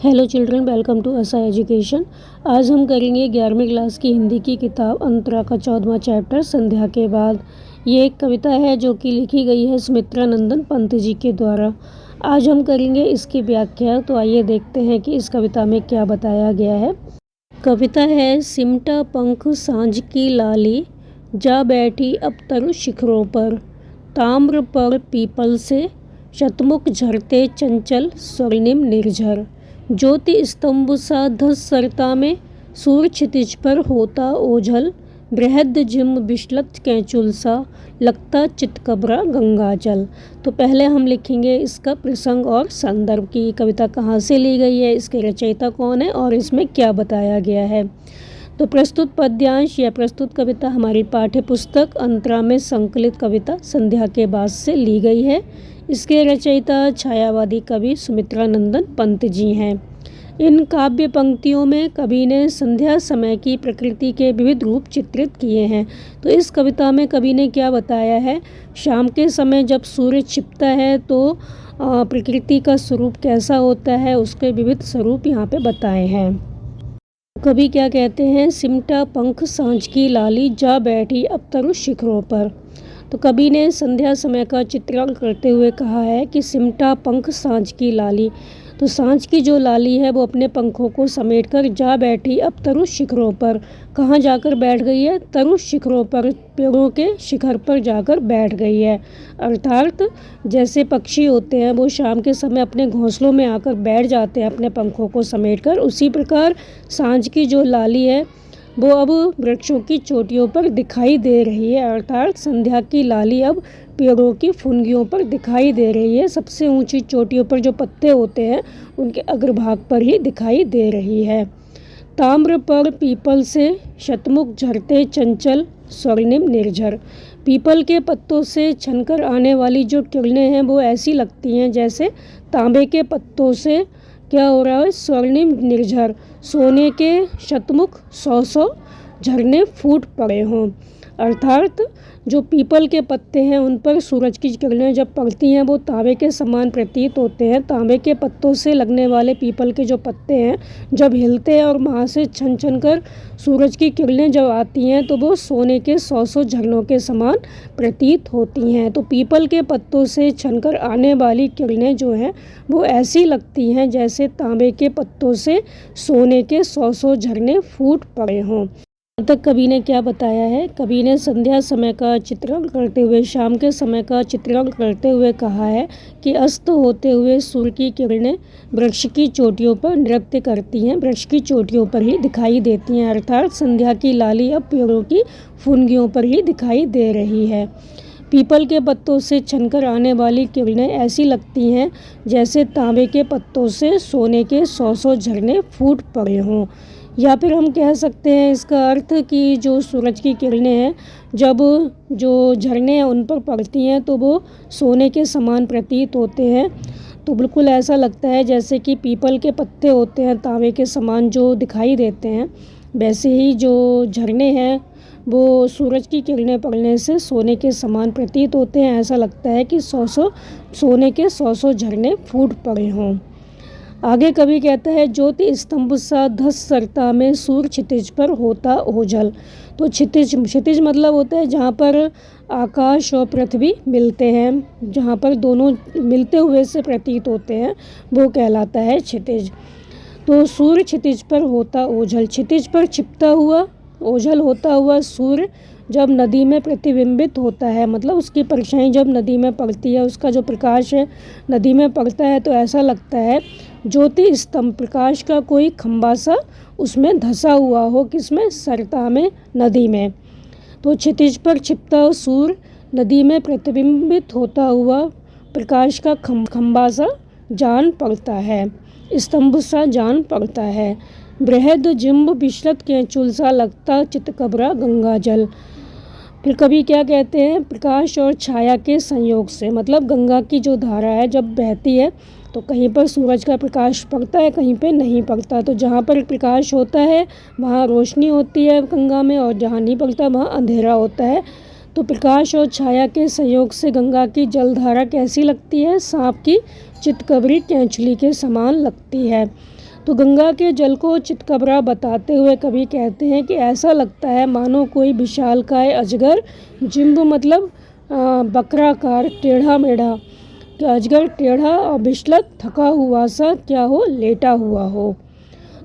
Hello children, welcome to SI education. आज हम करेंगे 11वीं क्लास की हिंदी की किताब अंतरा का 14वां चैप्टर संध्या के बाद। ये एक कविता है जो कि लिखी गई है सुमित्रा नंदन पंत जी के द्वारा। आज हम करेंगे इसकी व्याख्या। तो आइए देखते हैं कि इस कविता में क्या बताया गया है। कविता है, सिमटा पंख सांझ की लाली, जा बैठी अब तरु शिखरों पर, ताम्र पर पीपल से शतमुख झरते चंचल स्वर्णिम निर्झर, ज्योति स्तंभ सा धस सरता में, सूर्य क्षितिज पर होता ओझल, बृहद जिम बिशलत कैचुल सा, लगता चितकबरा गंगाजल। तो पहले हम लिखेंगे इसका प्रसंग और संदर्भ की कविता कहाँ से ली गई है, इसके रचयिता कौन है और इसमें क्या बताया गया है। तो प्रस्तुत पद्यांश या प्रस्तुत कविता हमारी पाठ्य पुस्तक अंतरा में संकलित कविता संध्या के बाद से ली गई है। इसके रचयिता छायावादी कवि सुमित्रा नंदन पंत जी हैं। इन काव्य पंक्तियों में कवि ने संध्या समय की प्रकृति के विविध रूप चित्रित किए हैं। तो इस कविता में कवि ने क्या बताया है, शाम के समय जब सूर्य छिपता है तो प्रकृति का स्वरूप कैसा होता है, उसके विविध स्वरूप यहाँ पे बताए हैं। कवि क्या कहते हैं, सिमटा पंख सांझ की लाली, जा बैठी अब तरु शिखरों पर। तो कवि ने संध्या समय का चित्रण करते हुए कहा है कि सिमटा पंख सांझ की लाली। तो सांझ की जो लाली है वो अपने पंखों को समेटकर जा बैठी अब तरु शिखरों पर। कहाँ जाकर बैठ गई है, तरु शिखरों पर, पेड़ों के शिखर पर जाकर बैठ गई है। अर्थात जैसे पक्षी होते हैं वो शाम के समय अपने घोंसलों में आकर बैठ जाते हैं अपने पंखों को समेटकर, उसी प्रकार सांझ की जो लाली है वो अब वृक्षों की चोटियों पर दिखाई दे रही है। अर्थात संध्या की लाली अब पेड़ों की फुनगियों पर दिखाई दे रही है। सबसे ऊंची चोटियों पर जो पत्ते होते हैं उनके अग्रभाग पर ही दिखाई दे रही है। ताम्र पर पीपल से शतमुख झरते चंचल स्वर्णिम निर्झर। पीपल के पत्तों से छनकर आने वाली जो किरणें हैं वो ऐसी लगती हैं जैसे तांबे के पत्तों से क्या हो रहा है, स्वर्णिम निर्झर, सोने के शतमुख 100 झरने फूट पड़े हों। अर्थात जो पीपल के पत्ते हैं उन पर सूरज की किरणें जब पड़ती हैं वो तांबे के समान प्रतीत होते हैं। तांबे के पत्तों से लगने वाले पीपल के जो पत्ते हैं जब हिलते हैं और वहाँ से छन छन कर सूरज की किरणें जब आती हैं तो वो सोने के 100 झरनों के समान प्रतीत होती हैं। तो पीपल के पत्तों से छनकर आने वाली किरणें जो हैं वो ऐसी लगती हैं जैसे तांबे के पत्तों से सोने के 100 झरने फूट पड़े हों। तक कवि ने क्या बताया है, कवि ने संध्या समय का चित्रण करते हुए, शाम के समय का चित्रण करते हुए कहा है कि अस्त होते हुए सूर्य की किरणें वृक्ष की चोटियों पर नृत्य करती हैं, वृक्ष की चोटियों पर ही दिखाई देती हैं। अर्थात संध्या की लाली अब पेड़ों की फुनगियों पर ही दिखाई दे रही है। पीपल के पत्तों से छनकर आने वाली किरणें ऐसी लगती हैं जैसे तांबे के पत्तों से सोने के 100 झरने फूट पड़े हों। या फिर हम कह सकते हैं इसका अर्थ कि जो सूरज की किरणें हैं जब जो झरने हैं उन पर पड़ती हैं तो वो सोने के समान प्रतीत होते हैं। तो बिल्कुल ऐसा लगता है जैसे कि पीपल के पत्ते होते हैं तांबे के समान जो दिखाई देते हैं, वैसे ही जो झरने हैं वो सूरज की किरणें पड़ने से सोने के समान प्रतीत होते हैं। ऐसा लगता है कि 100 सोने के 100 झरने फूट पड़े हों। आगे कवि कहता है, ज्योति स्तंभ सा धस सरता में, सूर्य क्षितिज पर होता ओझल। तो क्षितिज मतलब होता है जहाँ पर आकाश और पृथ्वी मिलते हैं, जहाँ पर दोनों मिलते हुए से प्रतीत होते हैं वो कहलाता है क्षितिज। तो सूर्य क्षितिज पर होता ओझल, क्षितिज पर छिपता हुआ ओझल होता हुआ सूर्य जब नदी में प्रतिबिंबित होता है, मतलब उसकी परछाई जब नदी में पड़ती है, उसका जो प्रकाश है नदी में पड़ता है तो ऐसा लगता है ज्योति स्तंभ, प्रकाश का कोई खंबा सा उसमें धंसा हुआ हो, किसमें, सरता में, नदी में। तो क्षितिज पर छिपता सूर्य नदी में प्रतिबिंबित होता हुआ प्रकाश का खंबा सा जान पड़ता है, स्तंभ सा जान पड़ता है। बृहद जिम्ब बिशलत कैचुल सा, लगता चितकबरा गंगाजल। फिर कवि क्या कहते हैं, प्रकाश और छाया के संयोग से, मतलब गंगा की जो धारा है जब बहती है तो कहीं पर सूरज का प्रकाश पड़ता है, कहीं पे नहीं पड़ता। तो जहाँ पर प्रकाश होता है वहाँ रोशनी होती है गंगा में, और जहाँ नहीं पड़ता वहाँ अंधेरा होता है। तो प्रकाश और छाया के संयोग से गंगा की जलधारा कैसी लगती है, सांप की चितकबरी कैंचुली के समान लगती है। तो गंगा के जल को चितकबरा बताते हुए कवि कहते हैं कि ऐसा लगता है मानो कोई विशालकाय अजगर, जिम्ब मतलब बकराकार, टेढ़ा मेढ़ा, कि अजगर टेढ़ा और विचलित थका हुआ सा क्या हो, लेटा हुआ हो।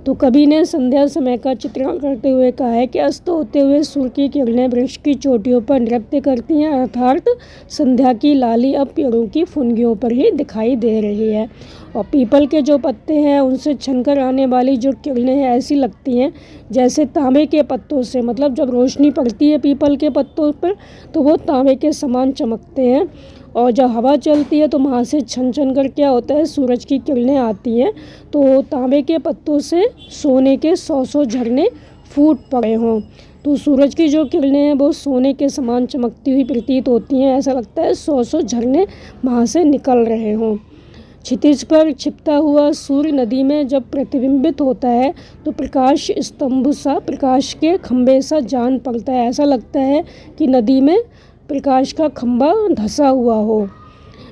तो कवि ने संध्या समय का चित्रण करते हुए कहा है कि अस्त होते हुए सूर्य की किरणें वृक्ष की चोटियों पर नृत्य करती हैं, अर्थात संध्या की लाली अब पेड़ों की फुनगियों पर ही दिखाई दे रही है। और पीपल के जो पत्ते हैं उनसे छनकर आने वाली जो किरणें हैं ऐसी लगती हैं जैसे तांबे के पत्तों से, मतलब जब रोशनी पड़ती है पीपल के पत्तों पर तो वो तांबे के समान चमकते हैं। और जब हवा चलती है तो वहाँ से छन छन कर क्या होता है, सूरज की किरणें आती हैं, तो तांबे के पत्तों से सोने के 100 झरने फूट पड़े हों। तो सूरज की जो किरणें हैं वो सोने के समान चमकती हुई प्रतीत होती हैं, ऐसा लगता है 100 झरने वहाँ से निकल रहे हों। क्षितिज पर छिपता हुआ सूर्य नदी में जब प्रतिबिंबित होता है तो प्रकाश स्तंभ सा, प्रकाश के खंभे सा जान पड़ता है, ऐसा लगता है कि नदी में प्रकाश का खंभा धंसा हुआ हो।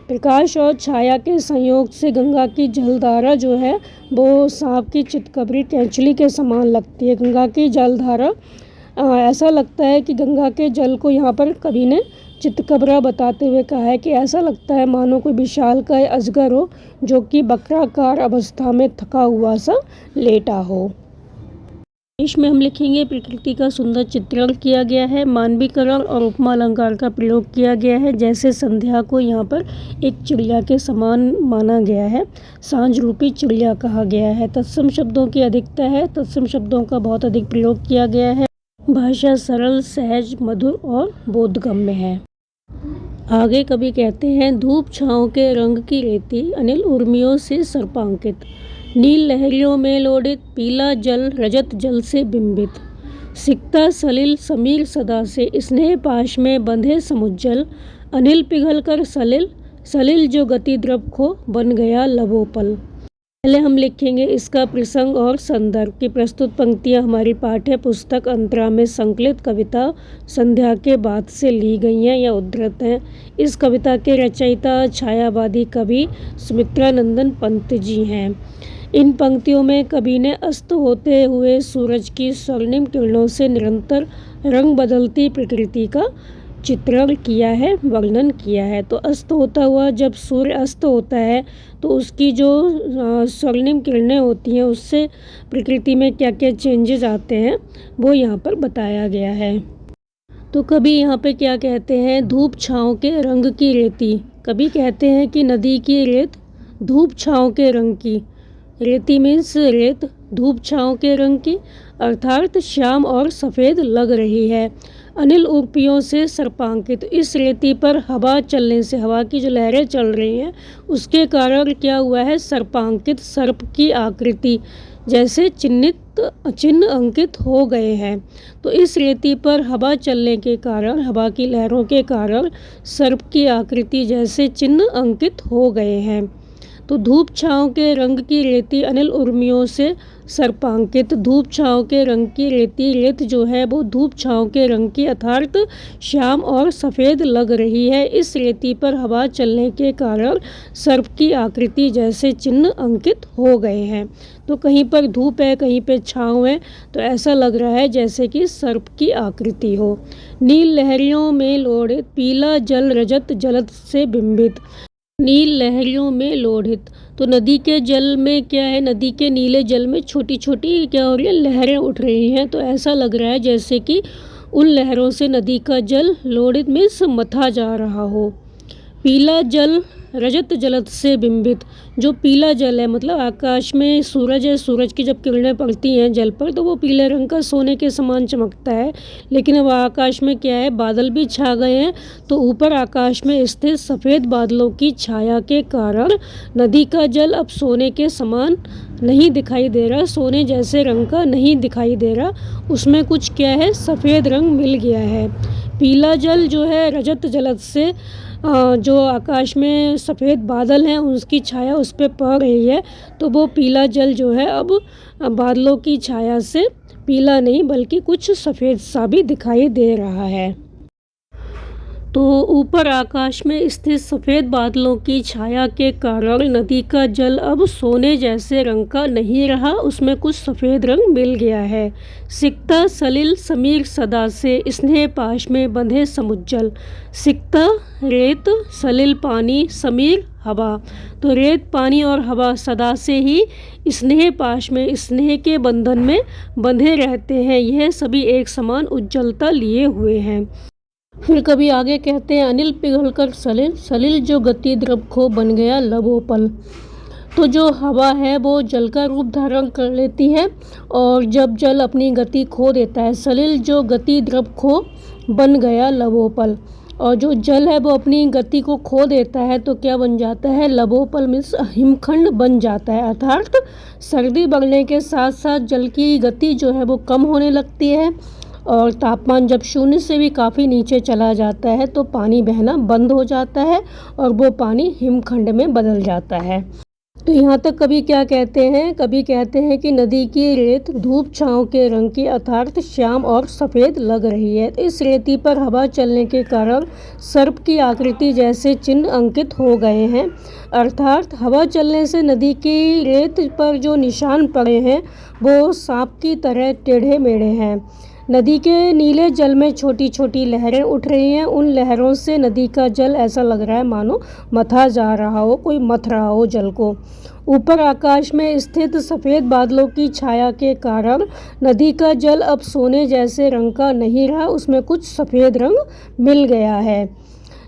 प्रकाश और छाया के संयोग से गंगा की जलधारा जो है वो सांप की चितकबरी कैंचली के समान लगती है। गंगा की जलधारा ऐसा लगता है कि गंगा के जल को यहाँ पर कवि ने चितकबरा बताते हुए कहा है कि ऐसा लगता है मानो कोई विशालकाय अजगर हो जो कि बकराकार अवस्था में थका हुआ सा लेटा हो। इसमें हम लिखेंगे प्रकृति का सुंदर चित्रण किया गया है, मानवीकरण और उपमा अलंकार का प्रयोग किया गया है। जैसे संध्या को यहाँ पर एक चिड़िया के समान माना गया है, सांझ रूपी चिड़िया कहा गया है। तत्सम शब्दों की अधिकता है, तत्सम शब्दों का बहुत अधिक प्रयोग किया गया है। भाषा सरल, सहज, मधुर और बोधगम्य है। आगे कवि कहते हैं, धूप छाँव के रंग की रेती अनिल उर्मियों से सर्पांकित, नील लहरियों में लोडित पीला जल रजत जल से बिंबित, सिकता सलिल समीर सदा से स्नेह पाश में बंधे समुज्जल, अनिल पिघल कर सलिल सलिल जो गति द्रव खो बन गया लबोपल। पहले हम लिखेंगे इसका प्रसंग और संदर्भ की। प्रस्तुत पंक्तियां हमारी पाठ्य पुस्तक अंतरा में संकलित कविता संध्या के बाद से ली गई हैं या उद्धृत हैं। इस कविता के रचयिता छायावादी कवि सुमित्रानंदन पंत जी हैं। इन पंक्तियों में कवि ने अस्त होते हुए सूरज की स्वर्णिम किरणों से निरंतर रंग बदलती प्रकृति का चित्रण किया है, वर्णन किया है। तो अस्त होता हुआ जब सूर्य अस्त होता है तो उसकी जो स्वर्णिम किरणें होती हैं उससे प्रकृति में क्या क्या चेंजेस आते हैं वो यहाँ पर बताया गया है। तो कभी यहाँ पे क्या कहते हैं, धूप छाँव के रंग की रेती। कभी कहते हैं कि नदी की रेत धूप छाँव के रंग की, रेती मीन्स रेत, धूप छाँव के रंग की अर्थात श्याम और सफ़ेद लग रही है। अनिल उर्पियों से सर्पांकित, इस रेती पर हवा चलने से, हवा की जो लहरें चल रही हैं उसके कारण क्या हुआ है, सर्पांकित, सर्प की आकृति जैसे चिन्ह अंकित हो गए हैं। तो इस रेती पर हवा चलने के कारण, हवा की लहरों के कारण सर्प की आकृति जैसे चिन्ह अंकित हो गए हैं। तो धूप छाँव के रंग की रेती अनिल उर्मियों से सर्पांकित, धूप छाँव के रंग की रेती, रेत जो है वो धूप छाँव के रंग की अर्थात श्याम और सफ़ेद लग रही है। इस रेती पर हवा चलने के कारण सर्प की आकृति जैसे चिन्ह अंकित हो गए हैं। तो कहीं पर धूप है, कहीं पे छाँव है, तो ऐसा लग रहा है जैसे कि सर्प की आकृति हो। नील लहरियों में लोड़ित पीला जल रजत जलद से बिंबित, नील लहरियों में लोढ़ित, तो नदी के जल में क्या है, नदी के नीले जल में छोटी छोटी क्या हो रही है, लहरें उठ रही हैं। तो ऐसा लग रहा है जैसे कि उन लहरों से नदी का जल लोढ़ित मीन्स मथा जा रहा हो। पीला जल रजत जलद से बिंबित, जो पीला जल है मतलब आकाश में सूरज है, सूरज की जब किरणें पड़ती हैं जल पर तो वो पीले रंग का सोने के समान चमकता है। लेकिन अब आकाश में क्या है, बादल भी छा गए हैं, तो ऊपर आकाश में स्थित सफ़ेद बादलों की छाया के कारण नदी का जल अब सोने के समान नहीं दिखाई दे रहा, सोने जैसे रंग का नहीं दिखाई दे रहा, उसमें कुछ क्या है, सफ़ेद रंग मिल गया है। पीला जल जो है रजत जलद से, जो आकाश में सफ़ेद बादल हैं उसकी छाया उस पर पड़ रही है, तो वो पीला जल जो है अब बादलों की छाया से पीला नहीं बल्कि कुछ सफ़ेद सा भी दिखाई दे रहा है। तो ऊपर आकाश में स्थित सफ़ेद बादलों की छाया के कारण नदी का जल अब सोने जैसे रंग का नहीं रहा, उसमें कुछ सफ़ेद रंग मिल गया है। सिकता सलिल समीर सदा से स्नेह पाश में बंधे समुज्जल। सिकता रेत, सलिल पानी, समीर हवा। तो रेत, पानी और हवा सदा से ही स्नेह पाश में स्नेह के बंधन में बंधे रहते हैं। यह सभी एक समान उज्ज्वलता लिए हुए हैं। फिर कभी आगे कहते हैं अनिल पिघलकर सलिल, सलिल जो गति द्रव खो बन गया लबोपल। तो जो हवा है वो जल का रूप धारण कर लेती है और जब जल अपनी गति खो देता है, सलिल जो गति द्रव खो बन गया लबोपल। और जो जल है वो अपनी गति को खो देता है तो क्या बन जाता है, लबोपल मीन्स हिमखंड बन जाता है। अर्थात सर्दी बढ़ने के साथ साथ जल की गति जो है वो कम होने लगती है और तापमान जब शून्य से भी काफ़ी नीचे चला जाता है तो पानी बहना बंद हो जाता है और वो पानी हिमखंड में बदल जाता है। तो यहाँ तक कभी क्या कहते हैं, कभी कहते हैं कि नदी की रेत धूप छाँव के रंग की अर्थात श्याम और सफ़ेद लग रही है। इस रेती पर हवा चलने के कारण सर्प की आकृति जैसे चिन्ह अंकित हो गए हैं। अर्थात हवा चलने से नदी की रेत पर जो निशान पड़े हैं वो सांप की तरह टेढ़े मेढ़े हैं। नदी के नीले जल में छोटी छोटी लहरें उठ रही हैं। उन लहरों से नदी का जल ऐसा लग रहा है मानो मथा जा रहा हो, कोई मथ रहा हो जल को। ऊपर आकाश में स्थित सफ़ेद बादलों की छाया के कारण नदी का जल अब सोने जैसे रंग का नहीं रहा, उसमें कुछ सफ़ेद रंग मिल गया है।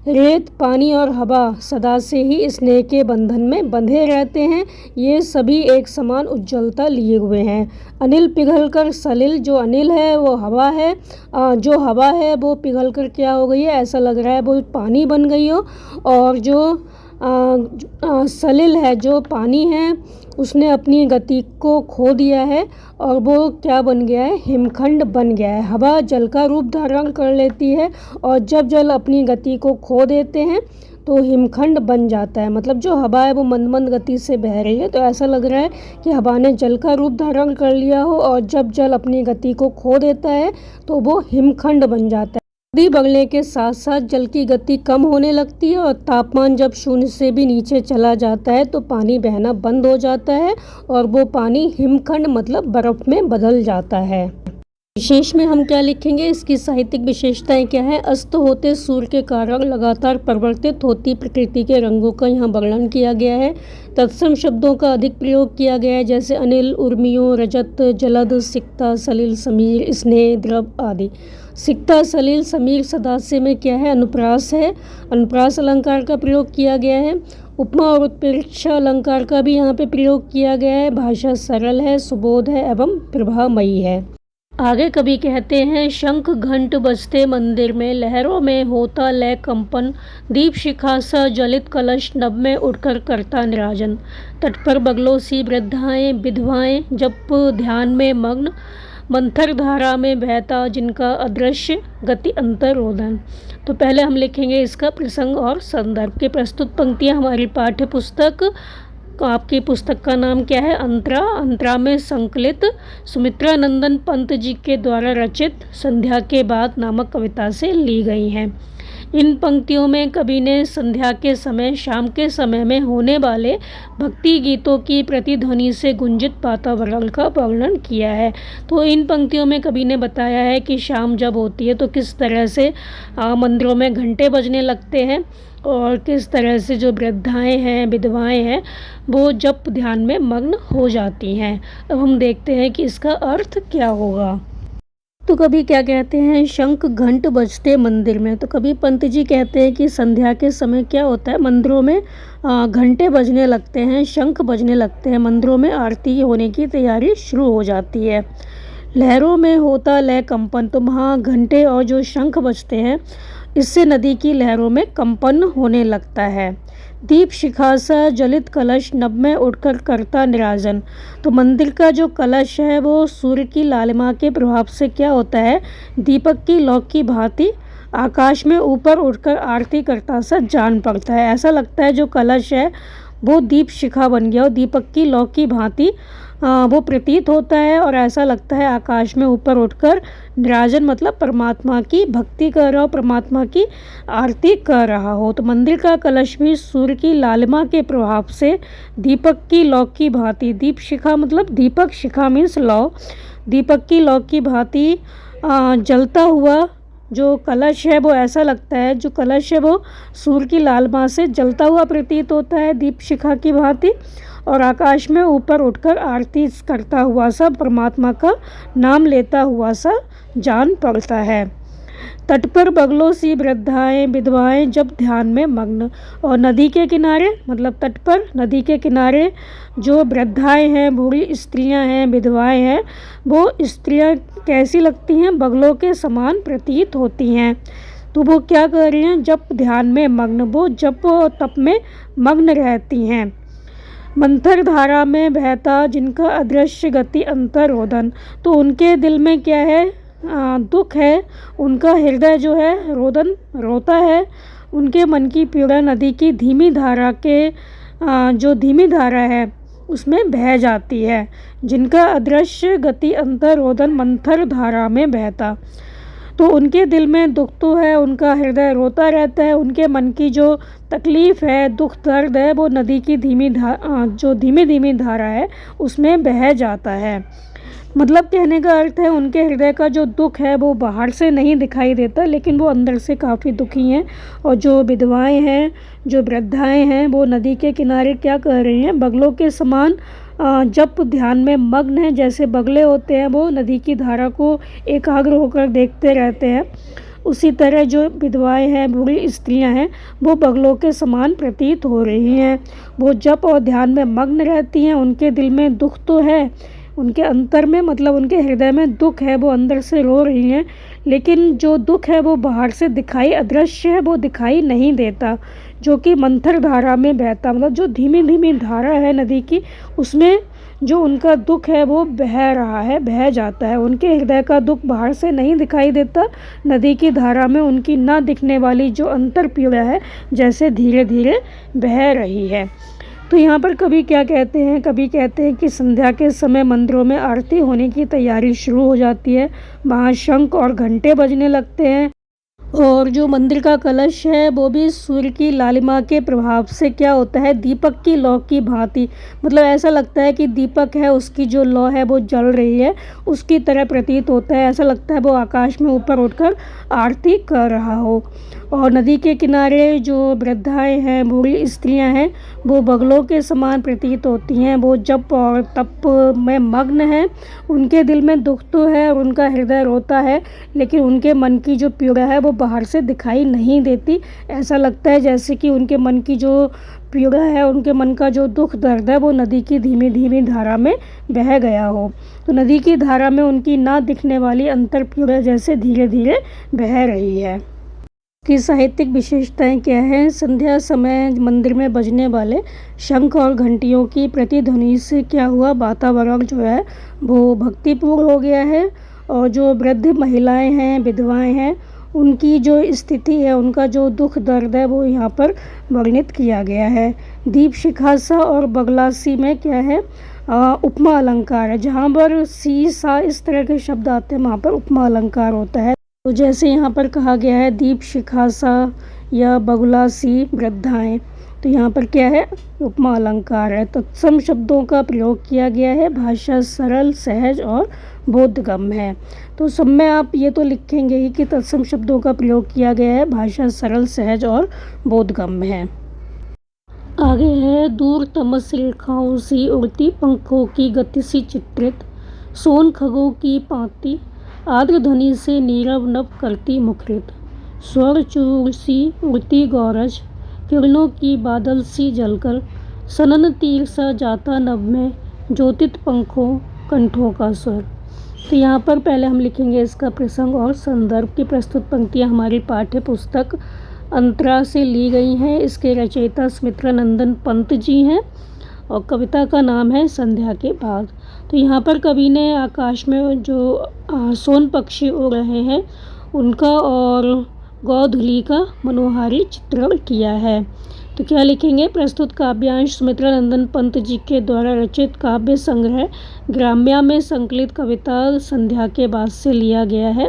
रेत, पानी और हवा सदा से ही स्नेह के बंधन में बंधे रहते हैं। ये सभी एक समान उज्ज्वलता लिए हुए हैं। अनिल पिघलकर सलिल, जो अनिल है वो हवा है, जो हवा है वो पिघलकर क्या हो गई है, ऐसा लग रहा है वो पानी बन गई हो। और जो सलिल है, जो पानी है, उसने अपनी गति को खो दिया है और वो क्या बन गया है, हिमखंड बन गया है। हवा जल का रूप धारण कर लेती है और जब जल अपनी गति को खो देते हैं तो हिमखंड बन जाता है। मतलब जो हवा है वो मंद मंद गति से बह रही है तो ऐसा लग रहा है कि हवा ने जल का रूप धारण कर लिया हो और जब जल अपनी गति को खो देता है तो वो हिमखंड बन जाता है। नदी बढ़ने के साथ साथ जल की गति कम होने लगती है और तापमान जब शून्य से भी नीचे चला जाता है तो पानी बहना बंद हो जाता है और वो पानी हिमखंड मतलब बर्फ़ में बदल जाता है। विशेष में हम क्या लिखेंगे, इसकी साहित्यिक विशेषताएं क्या है। अस्त होते सूर्य के कारण लगातार परिवर्तित होती प्रकृति के रंगों का यहाँ वर्णन किया गया है। तत्सम शब्दों का अधिक प्रयोग किया गया है जैसे अनिल, उर्मियों, रजत, जलद, सिकता, सलिल, समीर, स्नेह, द्रव आदि। सिकता, सलिल, समीर सदासे में क्या है, अनुप्रास है। अनुप्रास अलंकार का प्रयोग किया गया है। उपमा और उत्प्रेक्षा अलंकार का भी यहाँ पे प्रयोग किया गया है। भाषा सरल है, सुबोध है एवं प्रभामयी है। आगे कभी कहते हैं शंख घंट बजते मंदिर में, लहरों में होता लय कंपन, दीप शिखा सा जलित कलश नभ में उठकर करता निराजन। तट पर बगलों सी वृद्धाएं विधवाएं जप ध्यान में मग्न, मंथर धारा में बहता जिनका अदृश्य गति अंतरोधन। तो पहले हम लिखेंगे इसका प्रसंग और संदर्भ। की प्रस्तुत पंक्तियाँ हमारी पाठ्य पुस्तक, आपकी पुस्तक का नाम क्या है, अंतरा। अंतरा में संकलित सुमित्रा नंदन पंत जी के द्वारा रचित संध्या के बाद नामक कविता से ली गई हैं। इन पंक्तियों में कवि ने संध्या के समय, शाम के समय में होने वाले भक्ति गीतों की प्रतिध्वनि से गुंजित वातावरण का वर्णन किया है। तो इन पंक्तियों में कवि ने बताया है कि शाम जब होती है तो किस तरह से मंदिरों में घंटे बजने लगते हैं और किस तरह से जो वृद्धाएं हैं, विधवाएं हैं, वो जप ध्यान में मग्न हो जाती हैं। अब हम देखते हैं कि इसका अर्थ क्या होगा। तो कभी क्या कहते हैं, शंख घंट बजते मंदिर में। तो कभी पंत जी कहते हैं कि संध्या के समय क्या होता है, मंदिरों में घंटे बजने लगते हैं, शंख बजने लगते हैं, मंदिरों में आरती होने की तैयारी शुरू हो जाती है। लहरों में होता लय कंपन, तो वहाँ घंटे और जो शंख बजते हैं इससे नदी की लहरों में कंपन होने लगता है। दीप शिखा सा जलित कलश नभ में उठकर करता निराजन। तो मंदिर का जो कलश है वो सूर्य की लालिमा के प्रभाव से क्या होता है, दीपक की लौ की भांति आकाश में ऊपर उठकर आरती करता सा जान पड़ता है। ऐसा लगता है जो कलश है वो दीप शिखा बन गया, और दीपक की लौ की भांति वो प्रतीत होता है, और ऐसा लगता है आकाश में ऊपर उठकर निराजन मतलब परमात्मा की भक्ति कर रहा हो, परमात्मा की आरती कर रहा हो। तो मंदिर का कलश भी सूर्य की लालिमा के प्रभाव से दीपक की लौ की भांति, दीप शिखा मतलब दीपक, शिखा मीन्स लौ, दीपक की लौ की भांति जलता हुआ जो कलश है वो ऐसा लगता है, जो कलश है वो सूर्य की लालिमा से जलता हुआ प्रतीत होता है दीप शिखा की भांति, और आकाश में ऊपर उठकर आरती करता हुआ सा, परमात्मा का नाम लेता हुआ सा जान पड़ता है। तट पर बगलों सी वृद्धाएं विधवाएं जब ध्यान में मग्न, और नदी के किनारे मतलब तट पर नदी के किनारे जो वृद्धाएं हैं, बूढ़ी स्त्रियां हैं, विधवाएं हैं, वो स्त्रियां कैसी लगती हैं? बगलों के समान प्रतीत होती हैं। तो वो क्या कर रही हैं? जब ध्यान में मग्न, वो जप और तप में मग्न रहती हैं। मंथर धारा में बहता जिनका अदृश्य गति अंतरोदन, तो उनके दिल में क्या है? दुख है, उनका हृदय जो है रोदन रोता है, उनके मन की पीड़ा नदी की धीमी धारा के जो धीमी धारा है उसमें बह जाती है। जिनका अदृश्य गति अंतरोदन मंथर धारा में बहता, तो उनके दिल में दुख तो है, उनका हृदय रोता रहता है, उनके मन की जो तकलीफ़ है, दुख दर्द है, वो नदी की जो धीमी धीमी धारा है उसमें बह जाता है। मतलब कहने का अर्थ है उनके हृदय का जो दुख है वो बाहर से नहीं दिखाई देता, लेकिन वो अंदर से काफ़ी दुखी हैं। और जो विधवाएं हैं, जो वृद्धाएं हैं, वो नदी के किनारे क्या कर रही हैं? बगलों के समान जब ध्यान में मग्न है, जैसे बगले होते हैं वो नदी की धारा को एकाग्र होकर देखते रहते हैं, उसी तरह जो विधवाएं हैं, बूढ़ी स्त्रियां हैं, वो बगलों के समान प्रतीत हो रही हैं। वो जप और ध्यान में मग्न रहती हैं, उनके दिल में दुख तो है, उनके अंतर में मतलब उनके हृदय में दुख है, वो अंदर से रो रही हैं, लेकिन जो दुख है वो बाहर से दिखाई अदृश्य है, वो दिखाई नहीं देता, जो कि मंथर धारा में बहता मतलब जो धीमी धीमी धारा है नदी की, उसमें जो उनका दुख है वो बह रहा है, बह जाता है। उनके हृदय का दुख बाहर से नहीं दिखाई देता, नदी की धारा में उनकी ना दिखने वाली जो अंतर पीड़ा है जैसे धीरे धीरे बह रही है। तो यहाँ पर कवि क्या कहते हैं? कवि कहते हैं कि संध्या के समय मंदिरों में आरती होने की तैयारी शुरू हो जाती है, वहाँ शंख और घंटे बजने लगते हैं, और जो मंदिर का कलश है वो भी सूर्य की लालिमा के प्रभाव से क्या होता है? दीपक की लौ की भांति, मतलब ऐसा लगता है कि दीपक है, उसकी जो लौ है वो जल रही है, उसकी तरह प्रतीत होता है। ऐसा लगता है वो आकाश में ऊपर उठकर आरती कर रहा हो। और नदी के किनारे जो वृद्धाएं हैं, बूढ़ी स्त्रियां हैं, वो बगलों के समान प्रतीत होती हैं। वो जप और तप में मग्न हैं, उनके दिल में दुख तो है और उनका हृदय रोता है, लेकिन उनके मन की जो पीड़ा है वो बाहर से दिखाई नहीं देती। ऐसा लगता है जैसे कि उनके मन की जो पीड़ा है, उनके मन का जो दुख दर्द है वो नदी की धीमी धीमी धारा में बह गया हो। तो नदी की धारा में उनकी ना दिखने वाली अंतर पीड़ा जैसे धीरे धीरे बह रही है। की साहित्यिक विशेषताएं क्या हैं? संध्या समय मंदिर में बजने वाले शंख और घंटियों की प्रतिध्वनि से क्या हुआ? वातावरण जो है वो भक्तिपूर्ण हो गया है, और जो वृद्ध महिलाएं हैं, विधवाएं हैं, उनकी जो स्थिति है, उनका जो दुख दर्द है वो यहाँ पर वर्णित किया गया है। दीप शिखासा और बगलासी में क्या है? उपमा अलंकार है। जहाँ पर सी सा इस तरह के शब्द आते हैं वहाँ पर उपमा अलंकार होता है। तो जैसे यहाँ पर कहा गया है दीप शिखासा या बगुलासी वृद्धाएं, तो यहाँ पर क्या है? उपमा अलंकार है। तत्सम शब्दों का प्रयोग किया गया है, भाषा सरल, सहज और बोधगम्य है। तो सब में आप ये तो लिखेंगे ही कि तत्सम शब्दों का प्रयोग किया गया है, भाषा सरल, सहज और बोधगम्य है। आगे है दूर तमस रेखाओं सी उड़ती पंखों की गति सी चित्रित, सोन खगों की पाती आर्द्र ध्वनि से नीरव नभ करती मुखरित, स्वर चूर सी उड़ती गौरज किरणों की बादल सी जलकर, सनन तीर सा जाता नभ में ज्योतित पंखों कंठों का स्वर। तो यहाँ पर पहले हम लिखेंगे इसका प्रसंग और संदर्भ की प्रस्तुत पंक्तियाँ हमारी पाठ्य पुस्तक अंतरा से ली गई हैं। इसके रचयिता सुमित्रानंदन पंत जी हैं और कविता का नाम है संध्या के बाद। तो यहाँ पर कवि ने आकाश में जो सोन पक्षी उड़ रहे हैं उनका और गौधुली का मनोहारी चित्रण किया है। तो क्या लिखेंगे? प्रस्तुत काव्यांश सुमित्रा नंदन पंत जी के द्वारा रचित काव्य संग्रह ग्राम्या में संकलित कविता संध्या के बाद से लिया गया है।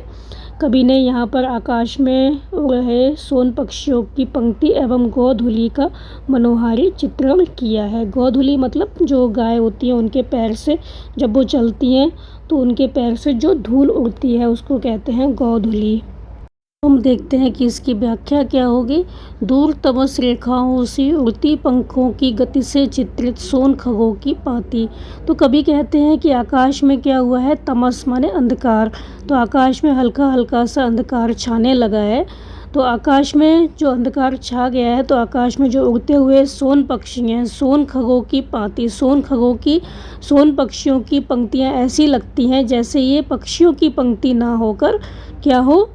कवि ने यहाँ पर आकाश में उड़ रहे सोन पक्षियों की पंक्ति एवं गोधूलि का मनोहारी चित्रण किया है। गोधूलि मतलब जो गाय होती है उनके पैर से जब वो चलती हैं तो उनके पैर से जो धूल उड़ती है उसको कहते हैं गोधूलि। हम देखते हैं कि इसकी व्याख्या क्या होगी। दूर तमस रेखाओं से उड़ती पंखों की गति से चित्रित सोन खगों की भांति। तो कवि कहते हैं कि आकाश में क्या हुआ है? तमस माने अंधकार। तो आकाश में हल्का हल्का सा अंधकार छाने लगा है। तो आकाश में जो अंधकार छा गया है तो आकाश में जो उड़ते हुए सोन पक्षी हैं, सोन खगों की भांति, सोन पक्षियों की पंक्तियाँ ऐसी लगती हैं जैसे ये पक्षियों की पंक्ति ना होकर क्या हो,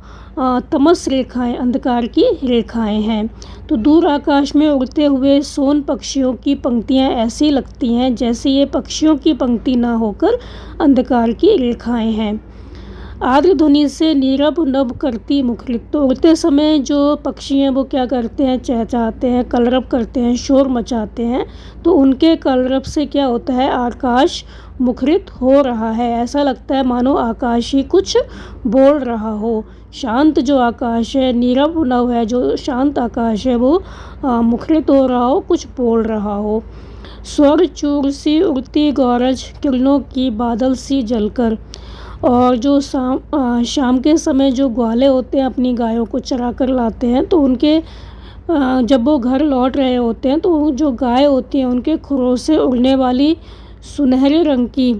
तमस रेखाएं, अंधकार की रेखाएं हैं। तो दूर आकाश में उड़ते हुए सोन पक्षियों की पंक्तियां ऐसी लगती हैं जैसे ये पक्षियों की पंक्ति ना होकर अंधकार की रेखाएं हैं। आर्द्र ध्वनि से नीरव नभ करती मुखरित। तो उड़ते समय जो पक्षी हैं वो क्या करते हैं? चहचहाते हैं, कलरव करते हैं, शोर मचाते हैं। तो उनके कलरव से क्या होता है? आकाश मुखरित हो रहा है। ऐसा लगता है मानो आकाश ही कुछ बोल रहा हो। शांत जो आकाश है, नीरव नभ है, जो शांत आकाश है वो मुखरित हो रहा हो, कुछ बोल रहा हो। स्वर चूर सी उड़ती गौरज किरणों की बादल सी जलकर। और जो शाम के समय जो ग्वाले होते हैं अपनी गायों को चरा कर लाते हैं तो उनके जब वो घर लौट रहे होते हैं तो जो गाय होती हैं उनके खुरों से उड़ने वाली सुनहरे रंग की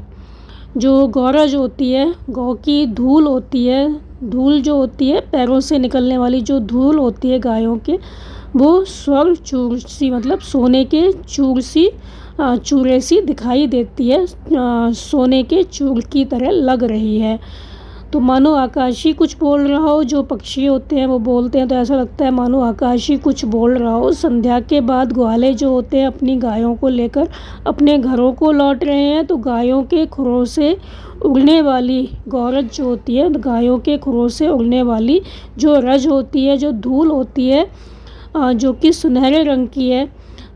जो गौरज होती है, गौ की धूल होती है, धूल जो होती है पैरों से निकलने वाली जो धूल होती है गायों के, वो स्वर चूर सी मतलब सोने के चूरे सी दिखाई देती है, सोने के चूर की तरह लग रही है। तो मानो आकाश ही कुछ बोल रहा हो। जो पक्षी होते हैं वो बोलते हैं तो ऐसा लगता है मानो आकाश ही कुछ बोल रहा हो। संध्या के बाद ग्वाले जो होते हैं अपनी गायों को लेकर अपने घरों को लौट रहे हैं तो गायों के खुरों से उड़ने वाली गौरज जो होती है, गायों के खुरों से उड़ने वाली जो रज होती है, जो धूल होती है, जो कि सुनहरे रंग की है,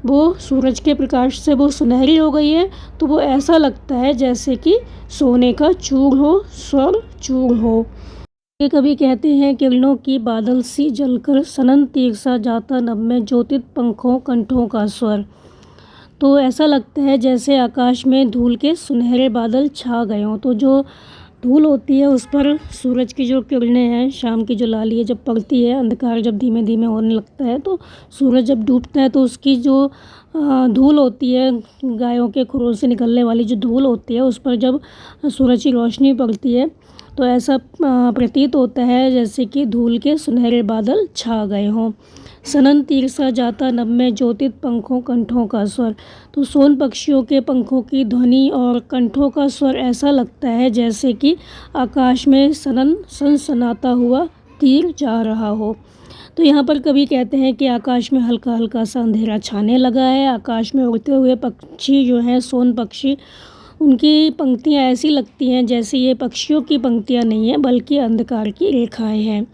वो सूरज के प्रकाश से वो सुनहरी हो गई है। तो वो ऐसा लगता है जैसे कि सोने का चूर हो, स्वर चूर हो। ये कवि कहते हैं किरणों की बादल सी जलकर सनन तीर सा जाता नभ में ज्योतित पंखों कंठों का स्वर। तो ऐसा लगता है जैसे आकाश में धूल के सुनहरे बादल छा गए हों। तो जो धूल होती है उस पर सूरज की जो किरणें हैं, शाम की जो लाली है जब पड़ती है, अंधकार जब धीमे धीमे होने लगता है तो सूरज जब डूबता है तो उसकी जो धूल होती है, गायों के खुरों से निकलने वाली जो धूल होती है उस पर जब सूरज की रोशनी पड़ती है तो ऐसा प्रतीत होता है जैसे कि धूल के सुनहरे बादल छा गए हों। सनन तीर सा जाता नभ में ज्योतित पंखों कंठों का स्वर। तो सोन पक्षियों के पंखों की ध्वनि और कंठों का स्वर ऐसा लगता है जैसे कि आकाश में सनसनाता हुआ तीर जा रहा हो। तो यहाँ पर कवि कहते हैं कि आकाश में हल्का हल्का सा अंधेरा छाने लगा है। आकाश में उड़ते हुए पक्षी जो हैं, सोन पक्षी, उनकी पंक्तियाँ ऐसी लगती हैं जैसे ये पक्षियों की पंक्तियाँ नहीं हैं बल्कि अंधकार की रेखाएं हैं।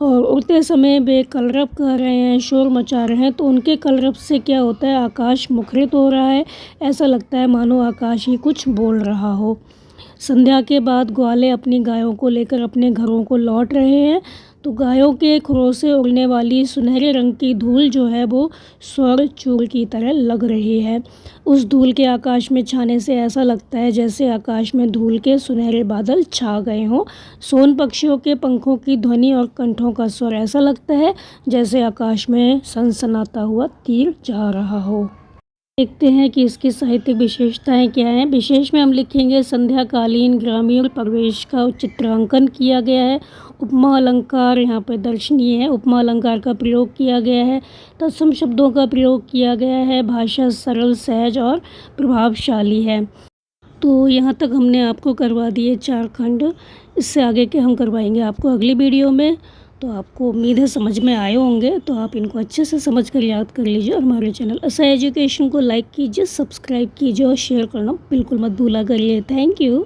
और उड़ते समय वे कलरव कर रहे हैं, शोर मचा रहे हैं। तो उनके कलरव से क्या होता है? आकाश मुखरित हो रहा है। ऐसा लगता है मानो आकाश ही कुछ बोल रहा हो। संध्या के बाद ग्वाले अपनी गायों को लेकर अपने घरों को लौट रहे हैं तो गायों के खुरों से उड़ने वाली सुनहरे रंग की धूल जो है वो स्वर चूर की तरह लग रही है। उस धूल के आकाश में छाने से ऐसा लगता है जैसे आकाश में धूल के सुनहरे बादल छा गए हों। सोन पक्षियों के पंखों की ध्वनि और कंठों का स्वर ऐसा लगता है जैसे आकाश में सनसनाता हुआ तीर जा रहा हो। देखते हैं कि इसकी साहित्यिक विशेषताएं क्या हैं। विशेष में हम लिखेंगे संध्याकालीन ग्रामीण परिवेश का चित्रांकन किया गया है। उपमा अलंकार यहाँ पर दर्शनीय है। उपमा अलंकार का प्रयोग किया गया है। तत्सम शब्दों का प्रयोग किया गया है। भाषा सरल, सहज और प्रभावशाली है। तो यहाँ तक हमने आपको करवा दिए 4 खंड। इससे आगे के हम करवाएंगे आपको अगली वीडियो में। तो आपको उम्मीद है समझ में आए होंगे, तो आप इनको अच्छे से समझ कर याद कर लीजिए और हमारे चैनल असा एजुकेशन को लाइक कीजिए, सब्सक्राइब कीजिए और शेयर करना बिल्कुल मत भूला करिए। Thank you.